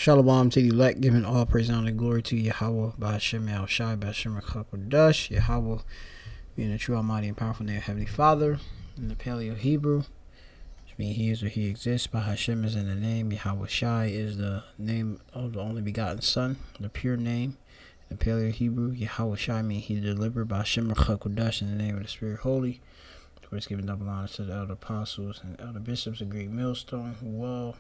Shalom to the elect, giving all praise and honor and glory to Yahweh, Ba'ashem Yahushai, Ba'ashem Rakakodash, Yahweh, being the true, almighty, and powerful name of Heavenly Father, in the Paleo Hebrew, which means he is or he exists. Ba'ashem is in the name, Yahweh Shai is the name of the only begotten Son, the pure name. In the Paleo Hebrew, Yahweh Shai means he delivered, Ba'ashem Rakakodash, in the name of the Spirit Holy. For it's giving double honor to the elder apostles and elder bishops of Great Millstone, who all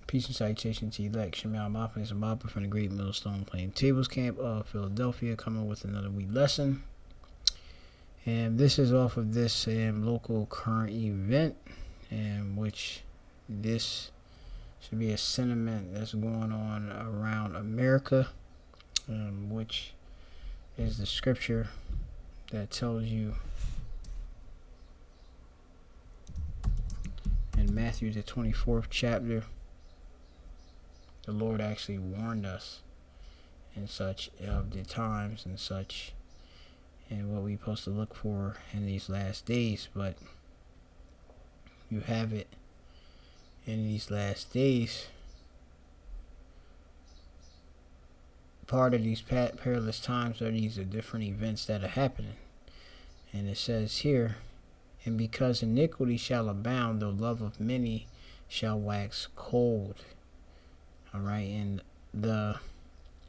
peace and salutation to elect. Shemiah Mopin is a mopper from the Great Millstone Playing Tables Camp of Philadelphia, coming with another week lesson. And this is off of this local current event, which this should be a sentiment that's going on around America, which is the scripture that tells you in Matthew the 24th chapter. The Lord actually warned us and such of the times and such and what we're supposed to look for in these last days. But you have it in these last days. Part of these perilous times are these different events that are happening. And it says here, and because iniquity shall abound, the love of many shall wax cold. All right, and the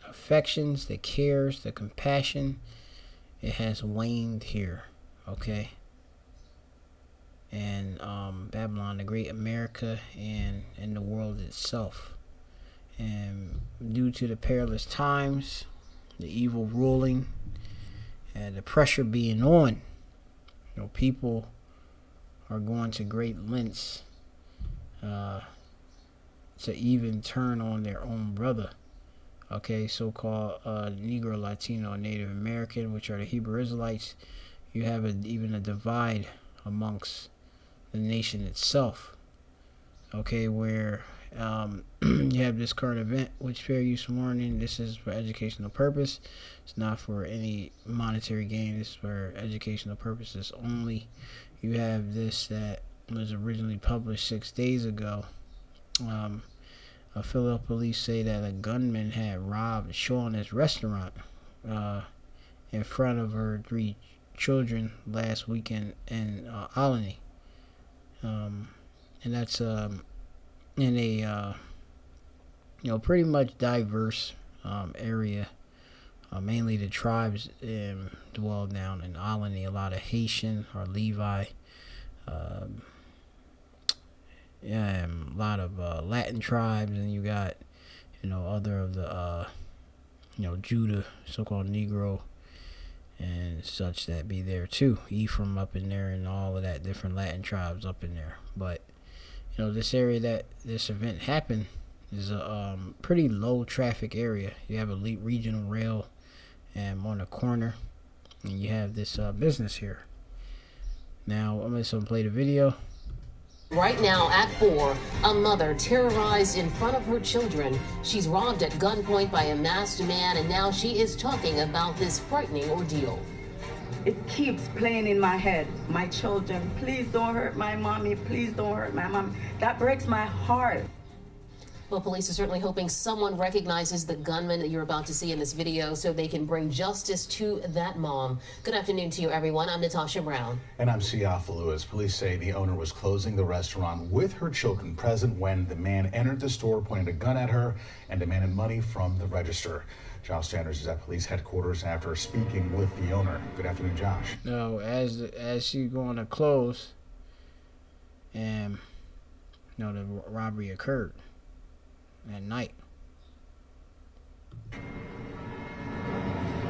affections, the cares, the compassion, it has waned here, okay? And Babylon, the great America, and in the world itself. And due to the perilous times, the evil ruling, and the pressure being on, people are going to great lengths to even turn on their own brother, okay, so-called Negro, Latino, and Native American, which are the Hebrew Israelites. You have even a divide amongst the nation itself, okay, where you have this current event, which fair use warning. This is for educational purpose. It's not for any monetary gain. This is for educational purposes only. You have this that was originally published 6 days ago. Philadelphia police say that a gunman had robbed Shaw in his restaurant in front of her 3 children last weekend in Albany. And that's in a pretty much diverse area. Mainly the tribes dwell down in Albany. A lot of Haitian or Levi. A lot of Latin tribes, and you got other of the Judah, so-called Negro and such that be there too. Ephraim up in there, and all of that different Latin tribes up in there. But this area that this event happened is a pretty low traffic area. You have a regional rail on the corner, and you have this business here. Now I'm just gonna play the video. Right now at 4, a mother terrorized in front of her children. She's robbed at gunpoint by a masked man, and now she is talking about this frightening ordeal. It keeps playing in my head. My children, please don't hurt my mommy. Please don't hurt my mom. That breaks my heart. Well, police are certainly hoping someone recognizes the gunman that you're about to see in this video so they can bring justice to that mom. Good afternoon to you, everyone. I'm Natasha Brown. And I'm Siafa Lewis. Police say the owner was closing the restaurant with her children present when the man entered the store, pointed a gun at her, and demanded money from the register. Josh Sanders is at police headquarters after speaking with the owner. Good afternoon, Josh. No, as she's going to close, and the robbery occurred at night.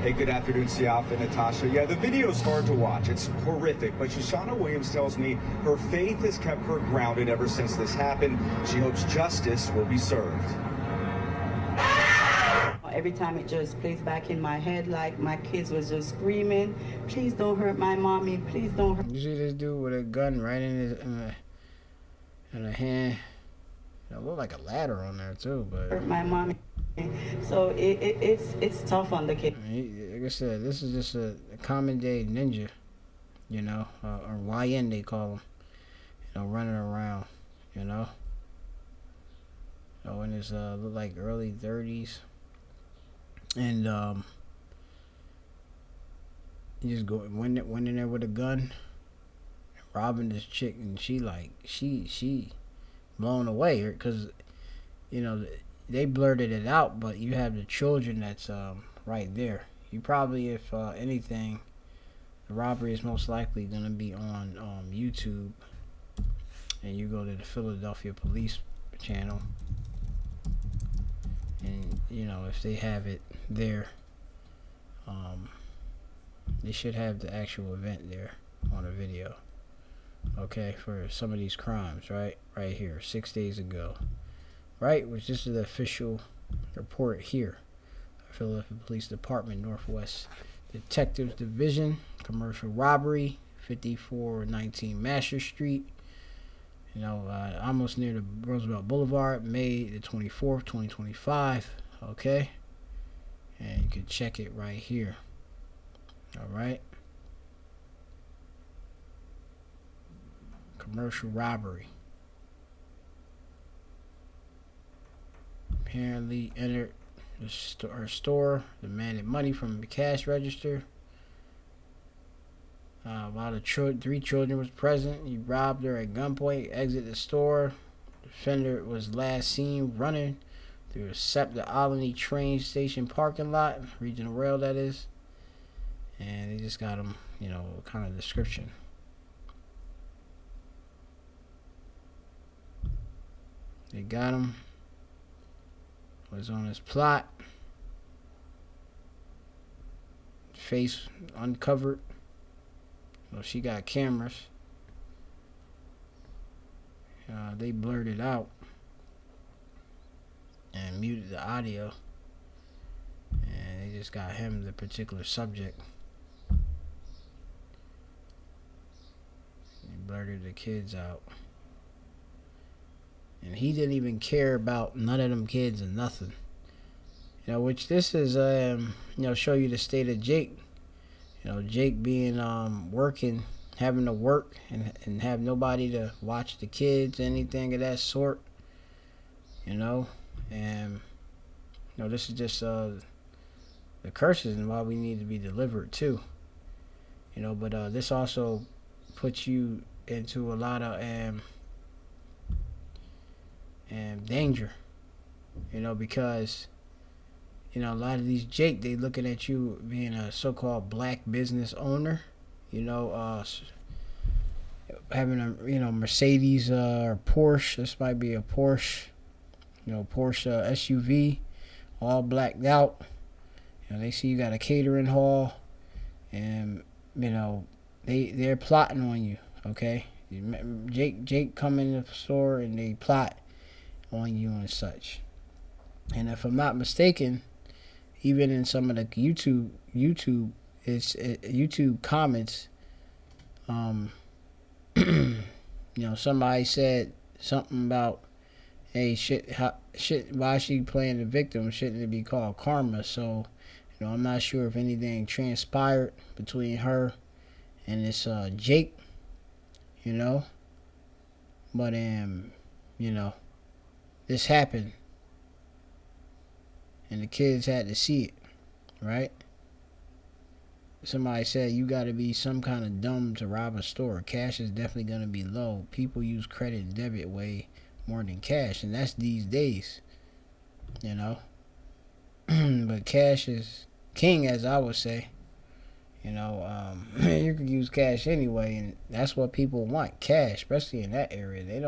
Hey, good afternoon, Siafa and Natasha. Yeah, the video's hard to watch. It's horrific, but Shoshana Williams tells me her faith has kept her grounded ever since this happened. She hopes justice will be served. Every time it just plays back in my head, like my kids was just screaming, please don't hurt my mommy, please don't hurt. You see this dude with a gun right in a hand. It looked like a ladder on there too, but hurt my mommy. So it's tough on the kid. Like I said, this is just a common day ninja, or YN they call them, running around, in his look like early 30s, and he just went in there with a gun, robbing this chick, and she blown away, because they blurted it out, but you have the children that's right there. You probably, if anything, the robbery is most likely going to be on YouTube, and you go to the Philadelphia Police channel, and if they have it there, they should have the actual event there on a video, okay, for some of these crimes, right here, 6 days ago, right, which this is the official report here. Philadelphia Police Department, Northwest Detectives Division, commercial robbery, 5419 Master Street, almost near the Roosevelt Boulevard, May the 24th, 2025, okay, and you can check it right here, all right, commercial robbery, apparently entered her store, demanded money from the cash register. While the three children was present, he robbed her at gunpoint, exited the store. The defender was last seen running through the Albany train station parking lot, regional rail that is, and they just got him, kind of description. They got him. Was on his plot. Face uncovered. Well, she got cameras. They blurred it out and muted the audio, and they just got him the particular subject. They blurted the kids out, and he didn't even care about none of them kids or nothing. Which this is show you the state of Jake. Jake being working, having to work and have nobody to watch the kids, anything of that sort. And this is just the curses and why we need to be delivered too. But this also puts you into a lot of danger, because a lot of these Jake, they looking at you being a so-called black business owner, having a Mercedes or Porsche. This might be a Porsche, Porsche SUV, all blacked out. They see you got a catering hall, and they're plotting on you. Okay, Jake come in the store and they plot on you and such. And if I'm not mistaken, even in some of the YouTube comments, somebody said something about, hey, shit, why is she playing the victim? Shouldn't it be called karma? So, I'm not sure if anything transpired between her and this Jake, but this happened, and the kids had to see it, right? Somebody said you got to be some kind of dumb to rob a store. Cash is definitely going to be low. People use credit and debit way more than cash, and that's these days, but cash is king, as I would say. You can use cash anyway, and that's what people want, cash, especially in that area. They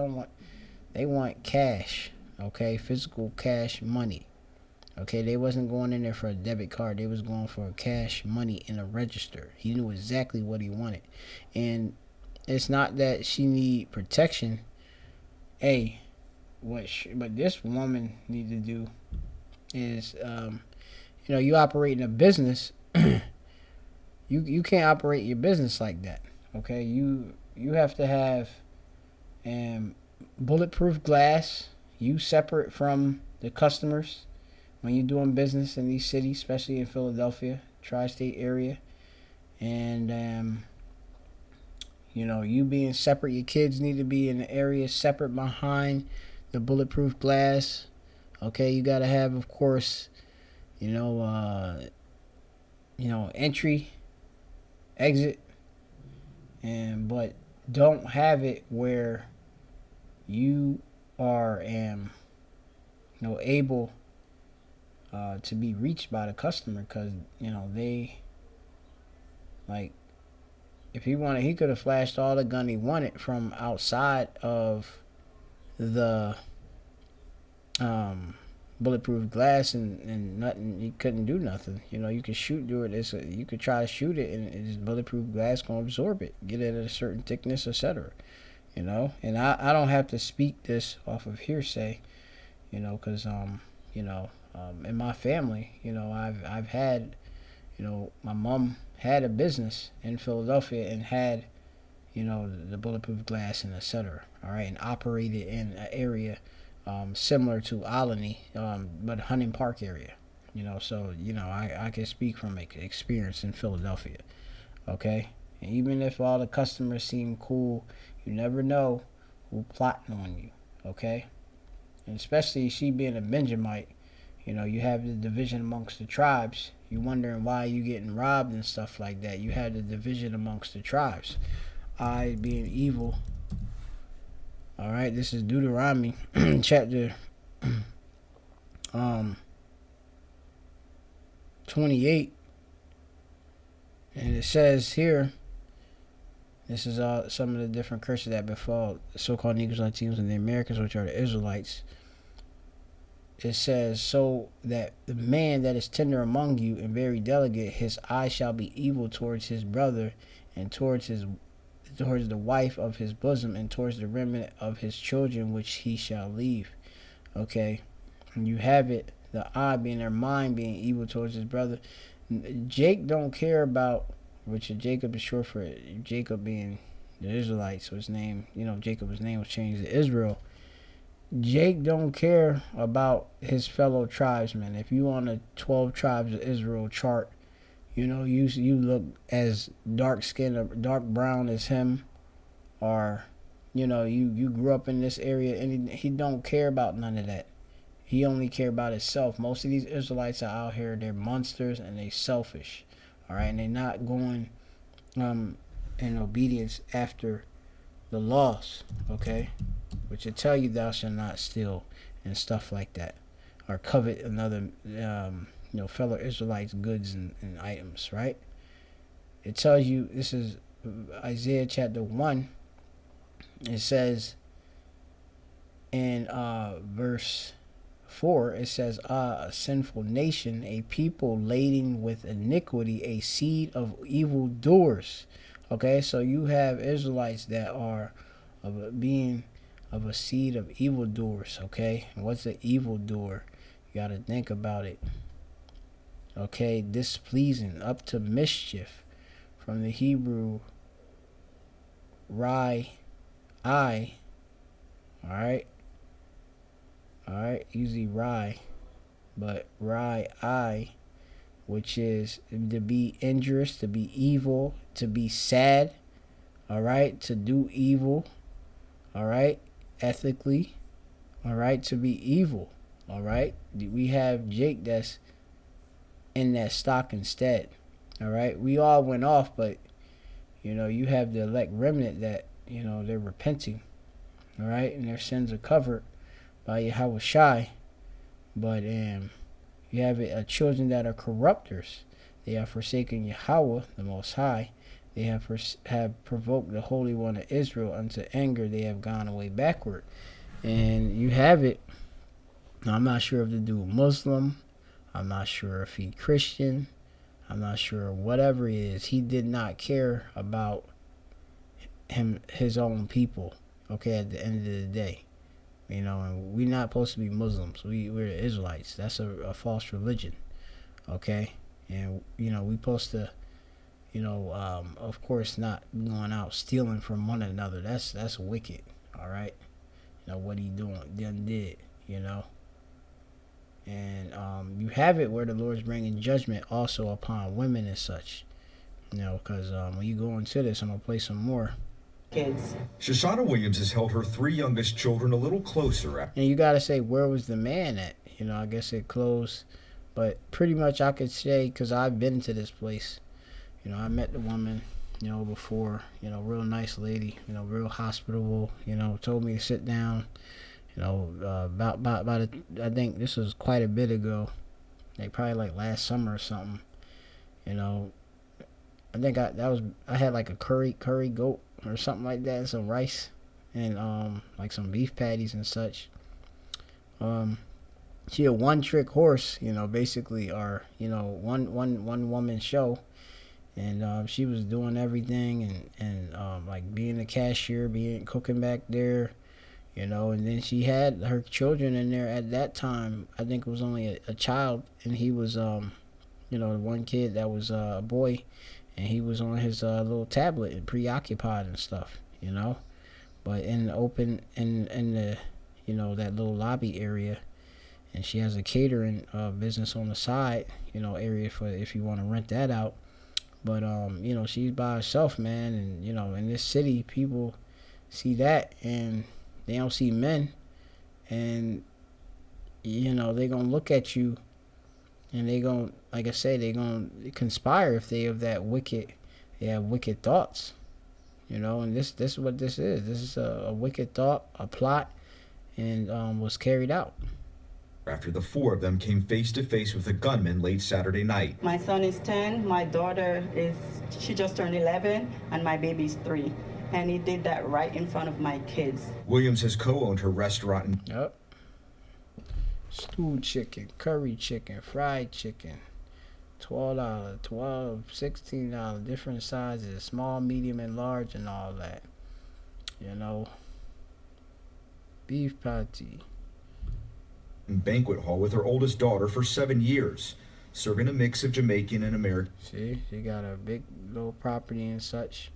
want cash, okay, physical cash money. Okay, they wasn't going in there for a debit card. They was going for cash money in a register. He knew exactly what he wanted. And it's not that she need protection. Hey, but this woman need to do is, you operate in a business. you can't operate your business like that. Okay, you have to have bulletproof glass. You separate from the customers when you're doing business in these cities, especially in Philadelphia, tri-state area. And you being separate. Your kids need to be in the area separate behind the bulletproof glass. Okay, you gotta have, of course, entry, exit, but don't have it where you are able to be reached by the customer, because they, like, if he wanted, he could have flashed all the gun he wanted from outside of the bulletproof glass, and nothing, you couldn't do nothing. You could shoot through it. You could try to shoot it, and it's bulletproof glass gonna absorb it, get it at a certain thickness, etc. And I don't have to speak this off of hearsay, because in my family, I've had, my mom had a business in Philadelphia and had, the bulletproof glass and etc. All right, and operated in an area similar to Alany, but Hunting Park area. So I can speak from experience in Philadelphia. Okay, and even if all the customers seem cool, you never know who plotting on you. Okay, and especially she being a Benjamite, you have the division amongst the tribes. You wondering why you getting robbed and stuff like that. You had the division amongst the tribes. I being evil. All right, this is Deuteronomy chapter 28, and it says here, this is some of the different curses that befall the so-called Negroes, Latinos, and the Americans, which are the Israelites. It says, so that the man that is tender among you and very delicate, his eye shall be evil towards his brother, and towards the wife of his bosom, and towards the remnant of his children which he shall leave. Okay, and you have it, the eye being their mind being evil towards his brother. Jake don't care about, which Jacob is short for Jacob being the Israelites, so his name, Jacob's name was changed to Israel. Jake don't care about his fellow tribesmen. If you on the 12 tribes of Israel chart, you look as dark skinned or dark brown as him, or you grew up in this area, and he don't care about none of that. He only care about himself. Most of these Israelites are out here, they're monsters and they selfish. All right, and they're not going in obedience after the laws, okay, which will tell you thou shalt not steal and stuff like that, or covet another fellow Israelites goods and items, right? It tells you, this is Isaiah chapter 1. It says in verse 4, it says, a sinful nation, a people laden with iniquity, a seed of evil doers. Okay, so you have Israelites that are being of a seed of evildoers. Okay, and what's an evildoer? You got to think about it. Okay, displeasing, up to mischief, from the Hebrew rai, I. All right, usually rai, but rai, I, which is to be injurious, to be evil, to be sad. All right, to do evil. All right, ethically. All right, to be evil. All right, we have Jake that's in that stock instead. All right, we all went off, but you have the elect remnant that they're repenting. All right, and their sins are covered by Yahweh Shai. But you have children that are corrupters. They have forsaken Yahweh, the Most High. They have provoked the Holy One of Israel unto anger. They have gone away backward. And you have it. I'm not sure if the dude Muslim. I'm not sure if he Christian. I'm not sure whatever he is. He did not care about his own people. Okay, at the end of the day. And we're not supposed to be Muslims. We're the Israelites. That's a false religion. Okay? And, we supposed to, of course, not going out stealing from one another. That's wicked. All right? What he did, And you have it where the Lord's bringing judgment also upon women and such. Because when you go into this, I'm going to play some more. Kids. Shoshana Williams has held her 3 youngest children a little closer. And you got to say, where was the man at? You know, I guess it closed. But pretty much I could say, because I've been to this place, you know, I met the woman, you know, before, you know, real nice lady, you know, real hospitable, you know, told me to sit down, you know, I think this was quite a bit ago, like probably like last summer or something, you know. I think I had like a curry goat or something like that, and some rice, and like some beef patties and such. She a one trick horse, you know, basically, or you know, one woman show, and she was doing everything, and like being a cashier, cooking back there, you know, and then she had her children in there at that time. I think it was only a child, and he was you know, one kid that was a boy, and he was on his little tablet and preoccupied and stuff, you know. But in the open, in the, you know, that little lobby area, and she has a catering business on the side, you know, area for if you want to rent that out. But you know, she's by herself, man, and you know, in this city, people see that and they don't see men, and you know, they gonna look at you, and they gonna, like I say, they gonna conspire if they have that wicked, they have wicked thoughts, you know. And this is what this is. This is a wicked thought, a plot, and was carried out. After the four of them came face to face with a gunman late Saturday night. My son is 10, my daughter she just turned 11, and my baby's 3. And he did that right in front of my kids. Williams has co-owned her restaurant. Yep. Stewed chicken, curry chicken, fried chicken, $12, $12, $16, different sizes, small, medium, and large, and all that. You know, beef patty. Banquet hall with her oldest daughter for 7 years, serving a mix of Jamaican and American. See, she got a big little property and such.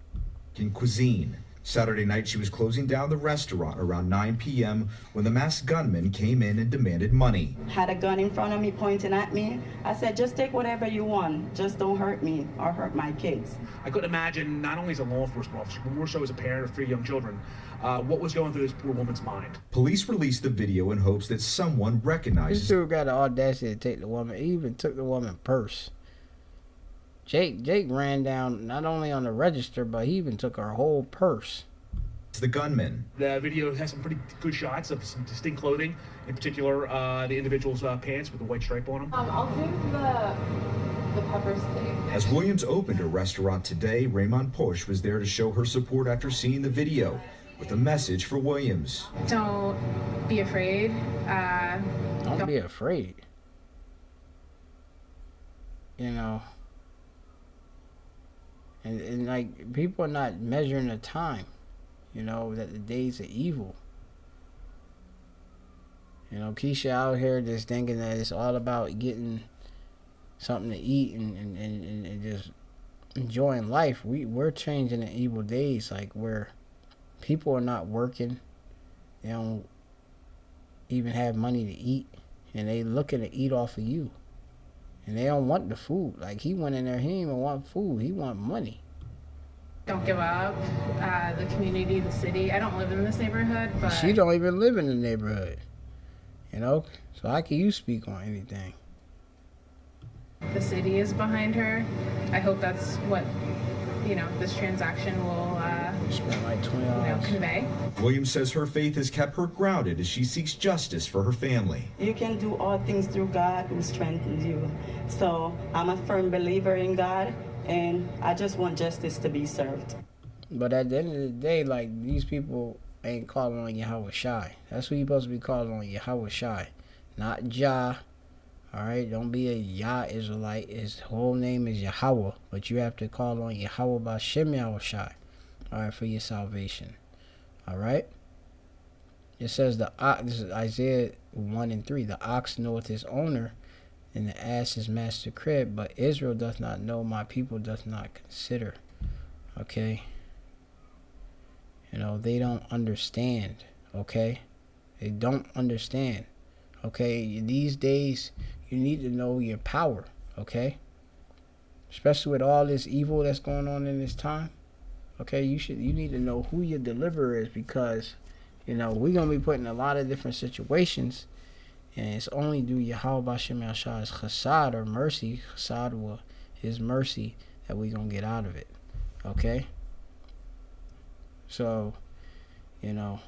Cuisine. Saturday night, she was closing down the restaurant around 9 p.m. when the masked gunman came in and demanded money. Had a gun in front of me pointing at me. I said, just take whatever you want. Just don't hurt me or hurt my kids. I couldn't imagine, not only as a law enforcement officer, but more so as a parent of 3 young children, what was going through this poor woman's mind. Police released the video in hopes that someone recognizes. This dude got the audacity to take the woman. He even took the woman's purse. Jake ran down not only on the register, but he even took her whole purse. It's the gunman. The video has some pretty good shots of some distinct clothing, in particular the individual's pants with the white stripe on them. I'll do the pepper steak. As Williams opened her restaurant today, Raymond Push was there to show her support after seeing the video with a message for Williams. Don't be afraid. Don't be afraid. You know. And like, people are not measuring the time, you know, that the days are evil. You know, Keisha out here just thinking that it's all about getting something to eat and just enjoying life. We're changing the evil days, like where people are not working, they don't even have money to eat, and they looking to eat off of you. And they don't want the food. Like, he went in there, he didn't even want food. He want money. Don't give up. The community, the city. I don't live in this neighborhood, but... She don't even live in the neighborhood. You know? So how can you speak on anything? The city is behind her. I hope that's what, you know, this transaction will, spend like $20. convey. Williams says her faith has kept her grounded as she seeks justice for her family. You can do all things through God who strengthens you. So I'm a firm believer in God, and I just want justice to be served. But at the end of the day, like, these people ain't calling on Yahweh Shai. That's who you supposed to be calling on, Yahweh Shai. Not Jah. Alright? Don't be a Yah Israelite. His whole name is Yahweh. But you have to call on Yahweh B'Shem Yahweh Shai. Alright, for your salvation. Alright? It says this is Isaiah 1:3. The ox knoweth his owner, and the ass his master crib, but Israel doth not know, my people doth not consider. Okay? You know, they don't understand. Okay? They don't understand. Okay? These days, you need to know your power. Okay? Especially with all this evil that's going on in this time. Okay, you need to know who your deliverer is, because, you know, we're going to be put in a lot of different situations, And it's only due Yahweh Bashem Yahshai's chesed, or mercy, chesed, his mercy, that we gonna get out of it. Okay? So, you know,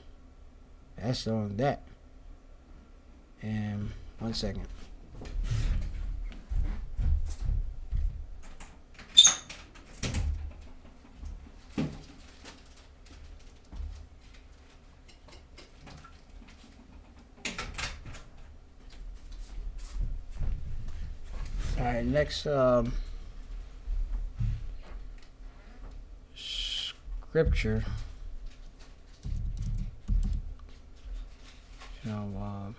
that's on that. And 1 second. All right, next scripture. You know,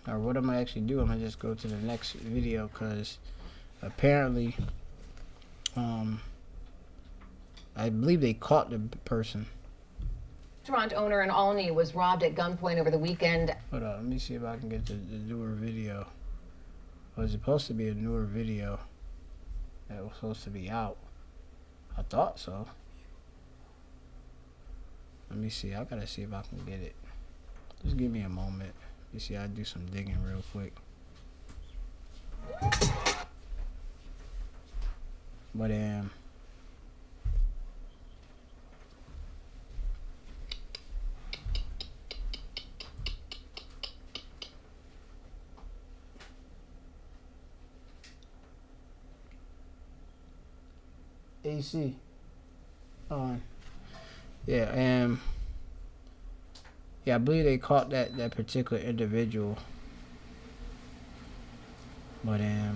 or what I'm gonna actually do, I'm gonna just go to the next video, because apparently, I believe they caught the person. Restaurant owner in Albany was robbed at gunpoint over the weekend. Hold on, let me see if I can get the newer video. It was supposed to be a newer video that was supposed to be out. I thought so. Let me see. I gotta see if I can get it. Just give me a moment. You see, I do some digging real quick. But AC on. Yeah, yeah, I believe they caught that particular individual. But let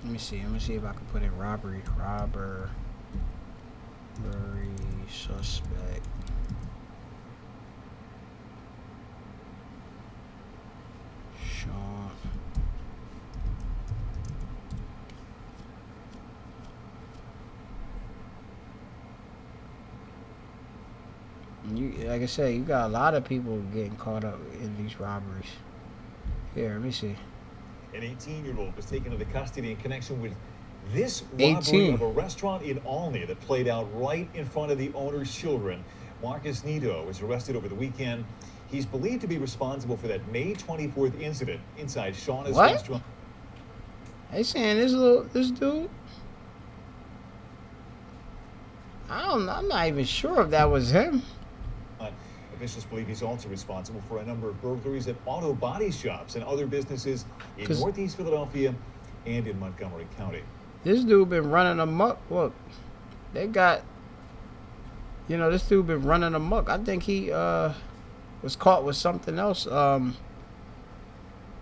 me see if I can put in robbery suspect. Sean. Like I said, you got a lot of people getting caught up in these robberies. Here, let me see. An 18-year-old was taken into custody in connection with this robbery 18. of a restaurant in Albany that played out right in front of the owner's children. Marcus Nito was arrested over the weekend. He's believed to be responsible for that May 24th incident inside Shauna's restaurant. They saying this dude. I'm not even sure if that was him. Officials believe he's also responsible for a number of burglaries at auto body shops and other businesses in Northeast Philadelphia and in Montgomery County. This dude been running amok. Look, they got, this dude been running amok. I think he was caught with something else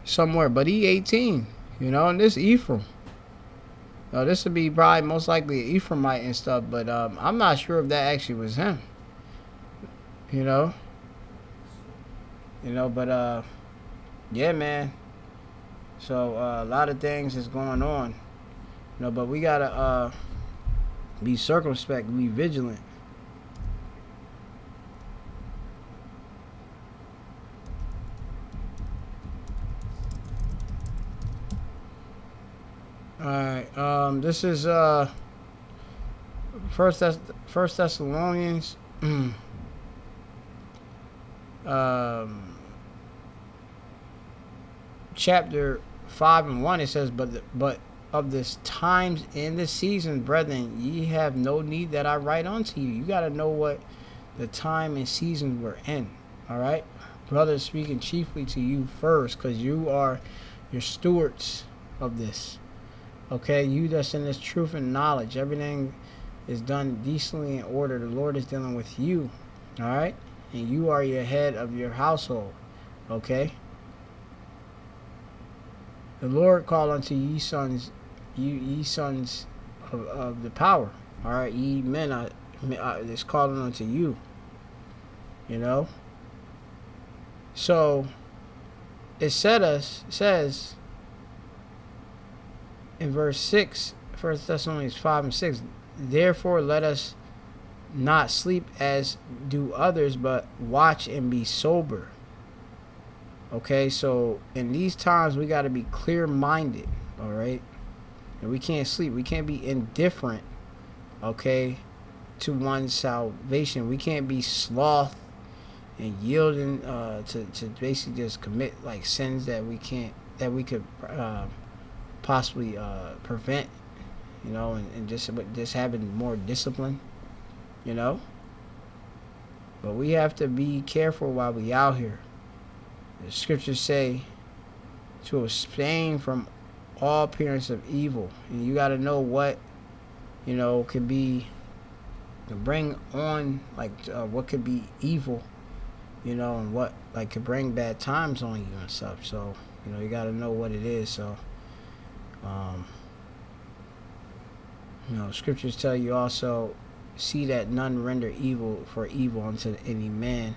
somewhere, but he 18, and this Ephraim. This would be probably most likely an Ephraimite and stuff, but I'm not sure if that actually was him. But yeah, man. So a lot of things is going on, but we gotta be circumspect, be vigilant. All right. This is First Thessalonians. Chapter 5:1, it says, but of this times in this season, brethren, ye have no need that I write unto you. You got to know what the time and season we're in. All right, brothers, speaking chiefly to you first, because you are your stewards of this. Okay, you that's in this truth and knowledge, everything is done decently in order. The Lord is dealing with you. All right, and you are your head of your household. Okay. The Lord called unto ye sons, ye sons of the power. All right, ye men is calling unto you. So it says in verse 6, 1 Thessalonians 5:6, therefore let us not sleep as do others, but watch and be sober. Okay, so in these times we got to be clear-minded, all right? And we can't sleep. We can't be indifferent, okay, to one's salvation. We can't be sloth and yielding to basically just commit like sins that we could possibly prevent, you know, and just having more discipline, you know. But we have to be careful while we out here. The scriptures say to abstain from all appearance of evil, and you got to know what, you know, could be to bring on like what could be evil, you know, and what like could bring bad times on you and stuff. So, you know, you got to know what it is. So, you know, scriptures tell you also, see that none render evil for evil unto any man,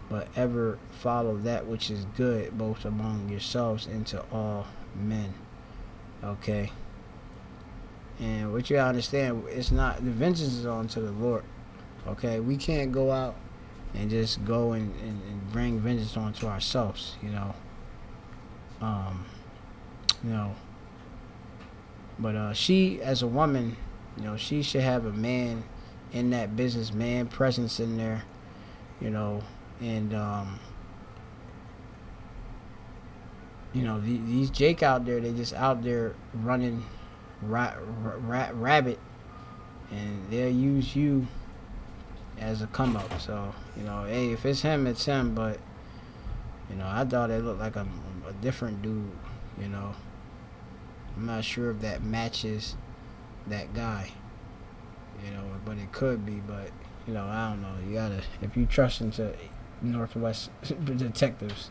but ever follow that which is good, both among yourselves and to all men. Okay. And what you gotta understand, it's not, the vengeance is on to the Lord. Okay, we can't go out and just go and bring vengeance onto ourselves, you know. You know. But she, as a woman, you know, she should have a man in that business, man presence in there, you know. And you know, these Jake out there, they just out there running rabbit, and they'll use you as a come up. So, you know, hey, if it's him, it's him. But, you know, I thought it looked like a different dude, you know. I'm not sure if that matches that guy, you know, but it could be. But, you know, I don't know. You gotta, if you trust into Northwest detectives.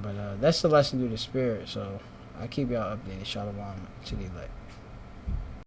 But that's the lesson through the spirit. So I keep y'all updated. Shalom to the elect.